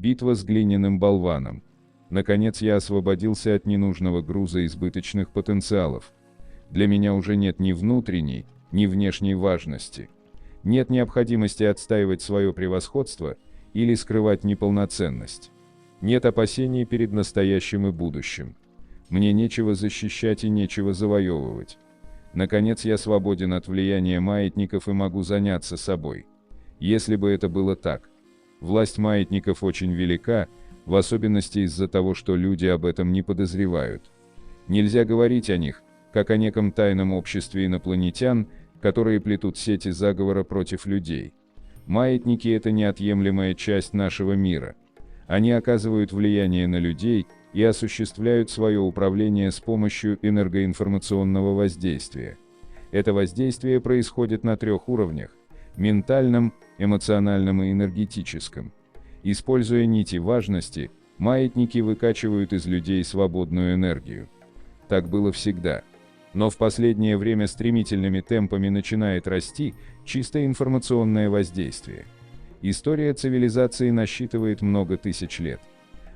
Битва с глиняным болваном. Наконец я освободился от ненужного груза избыточных потенциалов. Для меня уже нет ни внутренней, ни внешней важности. Нет необходимости отстаивать свое превосходство или скрывать неполноценность. Нет опасений перед настоящим и будущим. Мне нечего защищать и нечего завоевывать. Наконец я свободен от влияния маятников и могу заняться собой. Если бы это было так. Власть маятников очень велика, в особенности из-за того, что люди об этом не подозревают. Нельзя говорить о них, как о неком тайном обществе инопланетян, которые плетут сети заговора против людей. Маятники – это неотъемлемая часть нашего мира. Они оказывают влияние на людей и осуществляют свое управление с помощью энергоинформационного воздействия. Это воздействие происходит на 3 уровнях – ментальном, эмоциональном и энергетическом. Используя нити важности, маятники выкачивают из людей свободную энергию. Так было всегда. Но в последнее время стремительными темпами начинает расти чисто информационное воздействие. История цивилизации насчитывает много тысяч лет.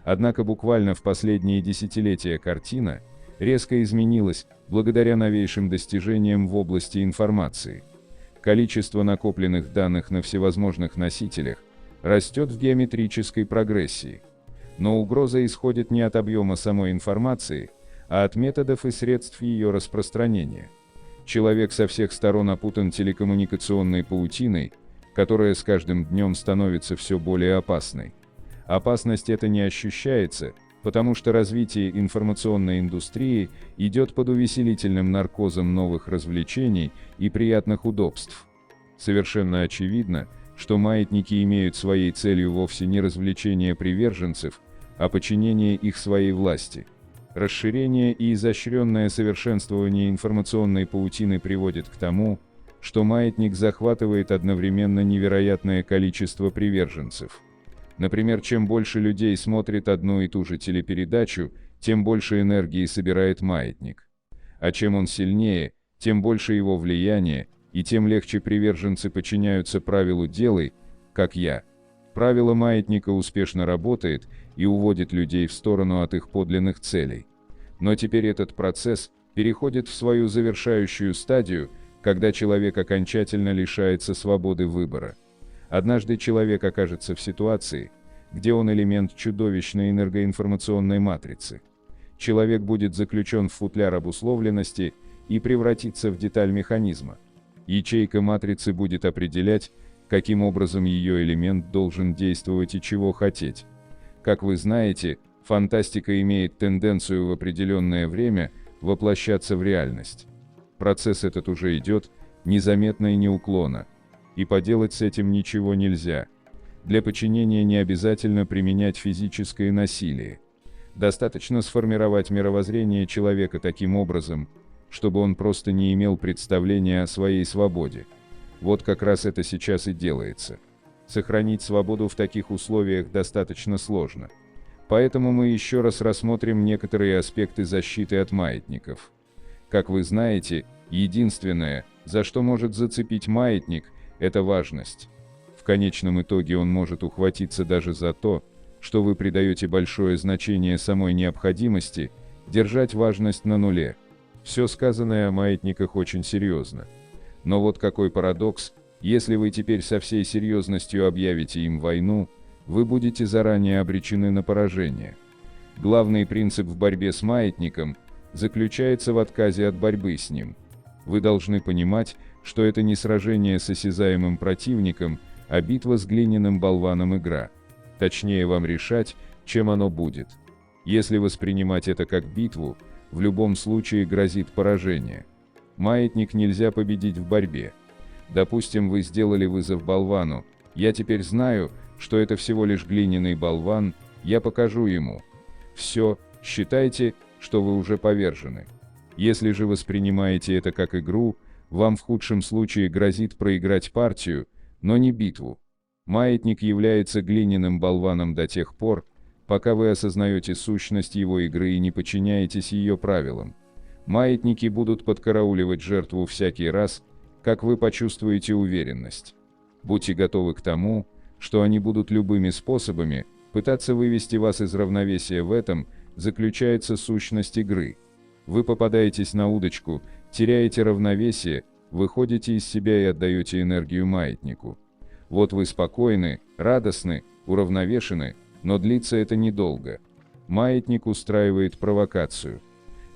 Однако буквально в последние десятилетия картина резко изменилась благодаря новейшим достижениям в области информации. Количество накопленных данных на всевозможных носителях растет в геометрической прогрессии. Но угроза исходит не от объема самой информации, а от методов и средств ее распространения. Человек со всех сторон опутан телекоммуникационной паутиной, которая с каждым днем становится все более опасной. Опасность эта не ощущается, потому что развитие информационной индустрии идет под увеселительным наркозом новых развлечений и приятных удобств. Совершенно очевидно, что маятники имеют своей целью вовсе не развлечение приверженцев, а подчинение их своей власти. Расширение и изощренное совершенствование информационной паутины приводит к тому, что маятник захватывает одновременно невероятное количество приверженцев. Например, чем больше людей смотрит одну и ту же телепередачу, тем больше энергии собирает маятник. А чем он сильнее, тем больше его влияние, и тем легче приверженцы подчиняются правилу «делай, как я». Правило маятника успешно работает и уводит людей в сторону от их подлинных целей. Но теперь этот процесс переходит в свою завершающую стадию, когда человек окончательно лишается свободы выбора. Однажды человек окажется в ситуации, где он элемент чудовищной энергоинформационной матрицы. Человек будет заключен в футляр обусловленности и превратится в деталь механизма. Ячейка матрицы будет определять, каким образом ее элемент должен действовать и чего хотеть. Как вы знаете, фантастика имеет тенденцию в определенное время воплощаться в реальность. Процесс этот уже идет, незаметно и неуклонно. И поделать с этим ничего нельзя. Для подчинения не обязательно применять физическое насилие. Достаточно сформировать мировоззрение человека таким образом, чтобы он просто не имел представления о своей свободе. Вот как раз это сейчас и делается. Сохранить свободу в таких условиях достаточно сложно. Поэтому мы еще раз рассмотрим некоторые аспекты защиты от маятников. Как вы знаете, единственное, за что может зацепить маятник, это важность. В конечном итоге он может ухватиться даже за то, что вы придаете большое значение самой необходимости держать важность на нуле. Все сказанное о маятниках очень серьезно. Но вот какой парадокс, если вы теперь со всей серьезностью объявите им войну, вы будете заранее обречены на поражение. Главный принцип в борьбе с маятником заключается в отказе от борьбы с ним. Вы должны понимать, что это не сражение с осязаемым противником, а битва с глиняным болваном игра. Точнее вам решать, чем оно будет. Если воспринимать это как битву, в любом случае грозит поражение. Маятник нельзя победить в борьбе. Допустим, вы сделали вызов болвану, я теперь знаю, что это всего лишь глиняный болван, я покажу ему. Все, считайте, что вы уже повержены. Если же воспринимаете это как игру, вам в худшем случае грозит проиграть партию, но не битву. Маятник является глиняным болваном до тех пор, пока вы осознаете сущность его игры и не подчиняетесь ее правилам. Маятники будут подкарауливать жертву всякий раз, как вы почувствуете уверенность. Будьте готовы к тому, что они будут любыми способами пытаться вывести вас из равновесия. В этом заключается сущность игры. Вы попадаетесь на удочку, теряете равновесие, выходите из себя и отдаете энергию маятнику. Вот вы спокойны, радостны, уравновешены, но длится это недолго. Маятник устраивает провокацию.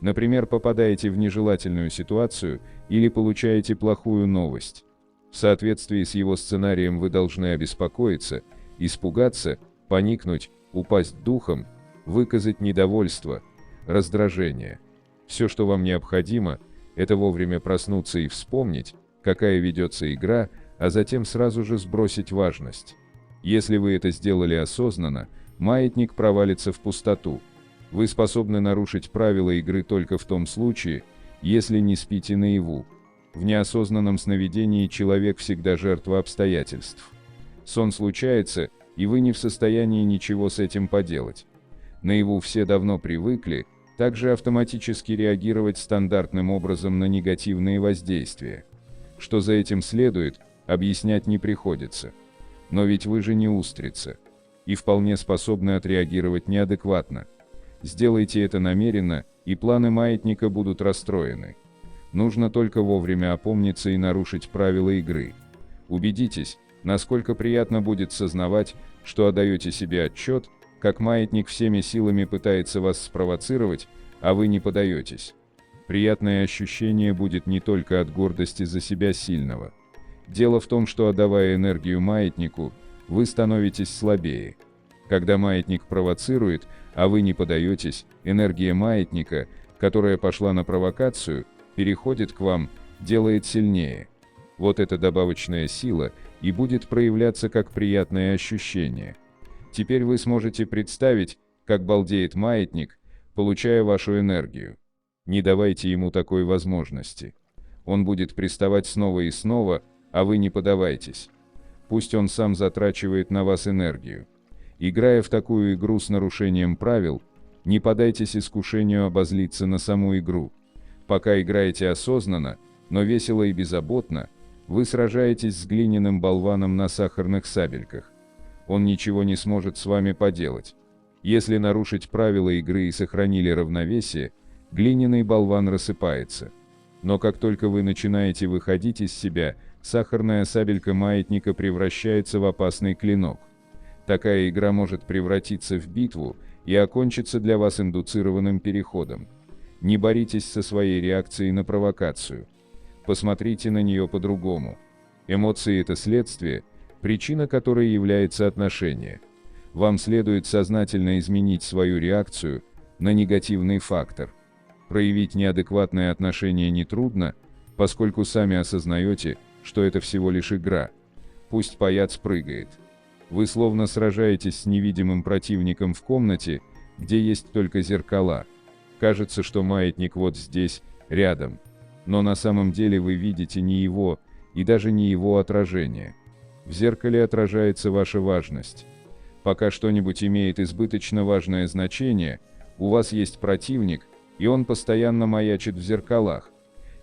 Например, попадаете в нежелательную ситуацию или получаете плохую новость. В соответствии с его сценарием вы должны обеспокоиться, испугаться, поникнуть, упасть духом, выказать недовольство, раздражение. Все, что вам необходимо, это вовремя проснуться и вспомнить, какая ведется игра, а затем сразу же сбросить важность. Если вы это сделали осознанно, маятник провалится в пустоту. Вы способны нарушить правила игры только в том случае, если не спите наяву. В неосознанном сновидении человек всегда жертва обстоятельств. Сон случается, и вы не в состоянии ничего с этим поделать. Наяву все давно привыкли также автоматически реагировать стандартным образом на негативные воздействия. Что за этим следует, объяснять не приходится. Но ведь вы же не устрица. И вполне способны отреагировать неадекватно. Сделайте это намеренно, и планы маятника будут расстроены. Нужно только вовремя опомниться и нарушить правила игры. Убедитесь, насколько приятно будет сознавать, что отдаете себе отчет, как маятник всеми силами пытается вас спровоцировать, а вы не подаетесь. Приятное ощущение будет не только от гордости за себя сильного. Дело в том, что отдавая энергию маятнику, вы становитесь слабее. Когда маятник провоцирует, а вы не подаетесь, энергия маятника, которая пошла на провокацию, переходит к вам, делает сильнее. Вот эта добавочная сила и будет проявляться как приятное ощущение. Теперь вы сможете представить, как балдеет маятник, получая вашу энергию. Не давайте ему такой возможности. Он будет приставать снова и снова, а вы не подавайтесь. Пусть он сам затрачивает на вас энергию. Играя в такую игру с нарушением правил, не поддайтесь искушению обозлиться на саму игру. Пока играете осознанно, но весело и беззаботно, вы сражаетесь с глиняным болваном на сахарных сабельках. Он ничего не сможет с вами поделать. Если нарушить правила игры и сохранили равновесие, глиняный болван рассыпается. Но как только вы начинаете выходить из себя, сахарная сабелька маятника превращается в опасный клинок. Такая игра может превратиться в битву и окончиться для вас индуцированным переходом. Не боритесь со своей реакцией на провокацию. Посмотрите на нее по-другому. Эмоции – это следствие, причина которой является отношение. Вам следует сознательно изменить свою реакцию на негативный фактор. Проявить неадекватное отношение нетрудно, поскольку сами осознаете, что это всего лишь игра. Пусть паяц прыгает. Вы словно сражаетесь с невидимым противником в комнате, где есть только зеркала. Кажется, что маятник вот здесь, рядом. Но на самом деле вы видите не его, и даже не его отражение. В зеркале отражается ваша важность. Пока что-нибудь имеет избыточно важное значение, у вас есть противник, и он постоянно маячит в зеркалах.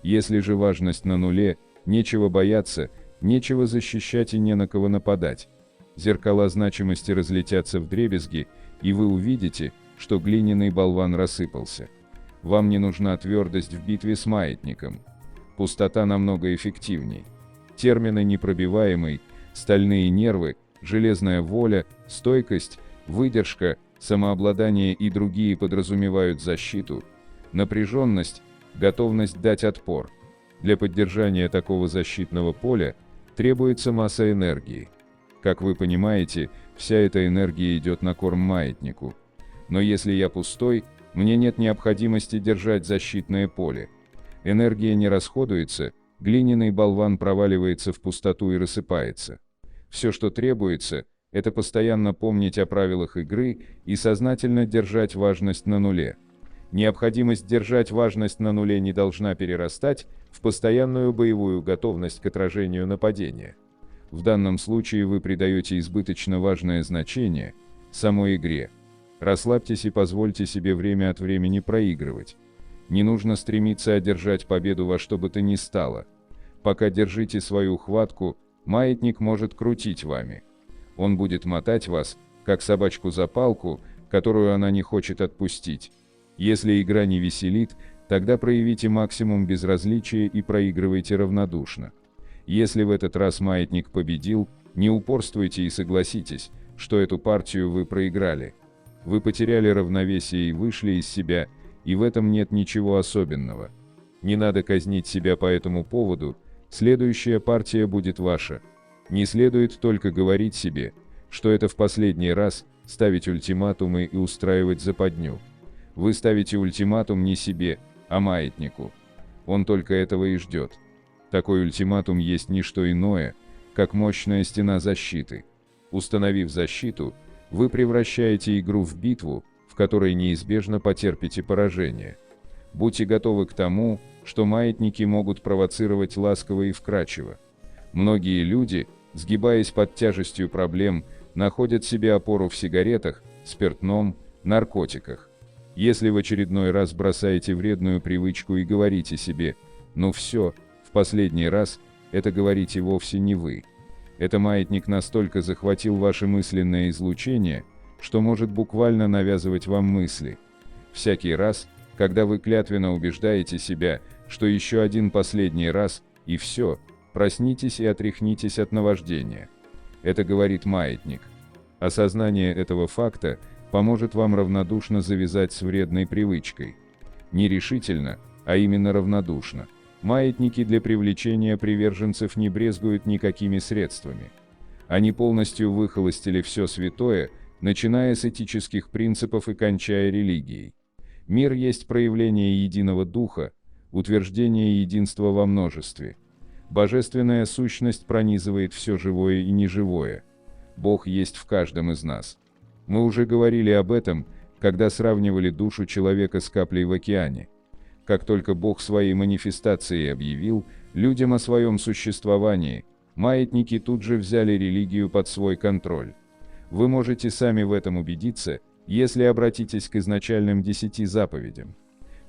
Если же важность на нуле, нечего бояться, нечего защищать и не на кого нападать. Зеркала значимости разлетятся вдребезги, и вы увидите, что глиняный болван рассыпался. Вам не нужна твердость в битве с маятником. Пустота намного эффективней. Термины непробиваемый, стальные нервы, железная воля, стойкость, выдержка, самообладание и другие подразумевают защиту, напряженность, готовность дать отпор. Для поддержания такого защитного поля требуется масса энергии. Как вы понимаете, вся эта энергия идет на корм маятнику. Но если я пустой, мне нет необходимости держать защитное поле. Энергия не расходуется, глиняный болван проваливается в пустоту и рассыпается. Все, что требуется, это постоянно помнить о правилах игры и сознательно держать важность на нуле. Необходимость держать важность на нуле не должна перерастать в постоянную боевую готовность к отражению нападения. В данном случае вы придаете избыточно важное значение самой игре. Расслабьтесь и позвольте себе время от времени проигрывать. Не нужно стремиться одержать победу во что бы то ни стало. Пока держите свою хватку, маятник может крутить вами. Он будет мотать вас, как собачку за палку, которую она не хочет отпустить. Если игра не веселит, тогда проявите максимум безразличия и проигрывайте равнодушно. Если в этот раз маятник победил, не упорствуйте и согласитесь, что эту партию вы проиграли. Вы потеряли равновесие и вышли из себя, и в этом нет ничего особенного. Не надо казнить себя по этому поводу, следующая партия будет ваша. Не следует только говорить себе, что это в последний раз, ставить ультиматумы и устраивать западню. Вы ставите ультиматум не себе, а маятнику. Он только этого и ждет. Такой ультиматум есть не что иное, как мощная стена защиты. Установив защиту, вы превращаете игру в битву, в которой неизбежно потерпите поражение. Будьте готовы к тому, что маятники могут провоцировать ласково и вкрадчиво. Многие люди, сгибаясь под тяжестью проблем, находят себе опору в сигаретах, спиртном, наркотиках. Если в очередной раз бросаете вредную привычку и говорите себе «ну все, в последний раз», это говорите вовсе не вы. Это маятник настолько захватил ваше мысленное излучение, что может буквально навязывать вам мысли. Всякий раз, когда вы клятвенно убеждаете себя, что еще один последний раз, и все, проснитесь и отряхнитесь от наваждения. Это говорит маятник. Осознание этого факта поможет вам равнодушно завязать с вредной привычкой. Не решительно, а именно равнодушно. Маятники для привлечения приверженцев не брезгуют никакими средствами. Они полностью выхолостили все святое, начиная с этических принципов и кончая религией. Мир есть проявление единого духа, утверждение единства во множестве. Божественная сущность пронизывает все живое и неживое. Бог есть в каждом из нас. Мы уже говорили об этом, когда сравнивали душу человека с каплей в океане. Как только Бог своей манифестацией объявил людям о своем существовании, маятники тут же взяли религию под свой контроль. Вы можете сами в этом убедиться, если обратитесь к изначальным 10 заповедям.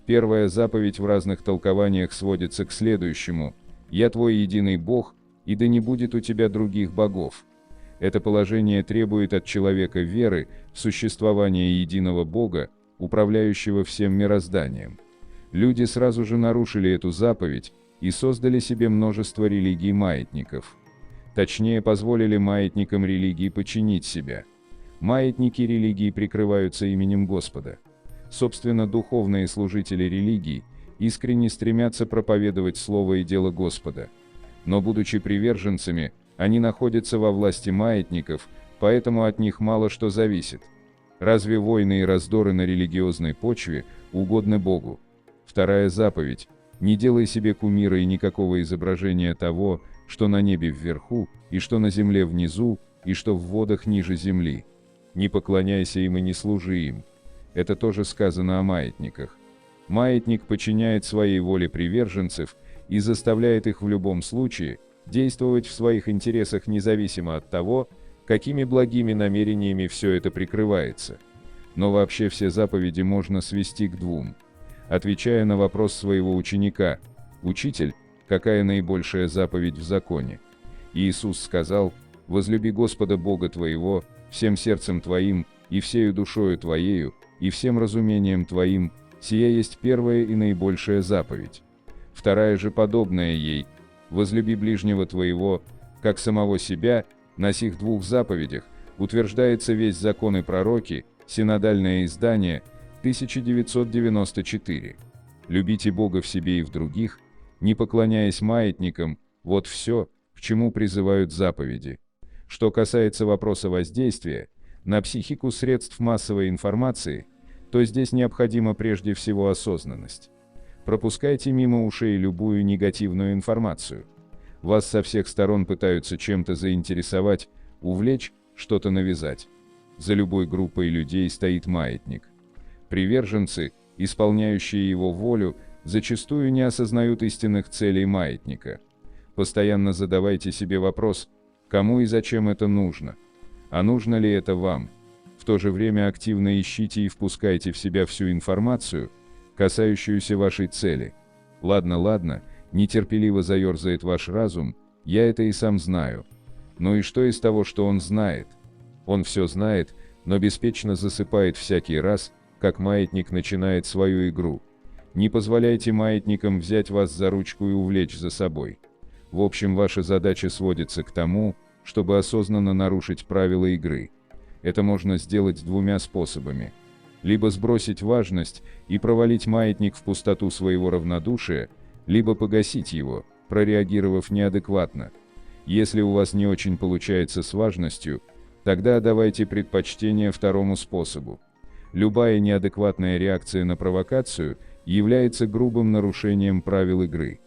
Первая заповедь в разных толкованиях сводится к следующему: «Я твой единый Бог, и да не будет у тебя других богов». Это положение требует от человека веры в существование единого Бога, управляющего всем мирозданием. Люди сразу же нарушили эту заповедь и создали себе множество религий-маятников. Точнее, позволили маятникам религии подчинить себя. Маятники религии прикрываются именем Господа. Собственно, духовные служители религий искренне стремятся проповедовать слово и дело Господа. Но, будучи приверженцами, они находятся во власти маятников, поэтому от них мало что зависит. Разве войны и раздоры на религиозной почве угодны Богу? Вторая заповедь: «Не делай себе кумира и никакого изображения того, что на небе вверху, и что на земле внизу, и что в водах ниже земли. Не поклоняйся им и не служи им». Это тоже сказано о маятниках. Маятник подчиняет своей воле приверженцев и заставляет их в любом случае действовать в своих интересах независимо от того, какими благими намерениями все это прикрывается. Но вообще все заповеди можно свести к двум. Отвечая на вопрос своего ученика: «Учитель, какая наибольшая заповедь в законе?» Иисус сказал: «Возлюби Господа Бога твоего всем сердцем твоим, и всею душою твоею, и всем разумением твоим, сия есть первая и наибольшая заповедь. Вторая же подобная ей: возлюби ближнего твоего, как самого себя». На сих двух заповедях утверждается весь закон и пророки, синодальное издание, 1994. Любите Бога в себе и в других, не поклоняясь маятникам, вот все, к чему призывают заповеди. Что касается вопроса воздействия на психику средств массовой информации, то здесь необходима прежде всего осознанность. Пропускайте мимо ушей любую негативную информацию. Вас со всех сторон пытаются чем-то заинтересовать, увлечь, что-то навязать. За любой группой людей стоит маятник. Приверженцы, исполняющие его волю, зачастую не осознают истинных целей маятника. Постоянно задавайте себе вопрос: кому и зачем это нужно? А нужно ли это вам? В то же время активно ищите и впускайте в себя всю информацию, касающуюся вашей цели. Ладно, нетерпеливо заерзает ваш разум, я это и сам знаю. Ну и что из того, что он знает? Он все знает, но беспечно засыпает всякий раз, как маятник начинает свою игру. Не позволяйте маятникам взять вас за ручку и увлечь за собой. В общем, ваша задача сводится к тому, чтобы осознанно нарушить правила игры. Это можно сделать двумя способами. Либо сбросить важность и провалить маятник в пустоту своего равнодушия, либо погасить его, прореагировав неадекватно. Если у вас не очень получается с важностью, тогда давайте предпочтение второму способу. Любая неадекватная реакция на провокацию является грубым нарушением правил игры.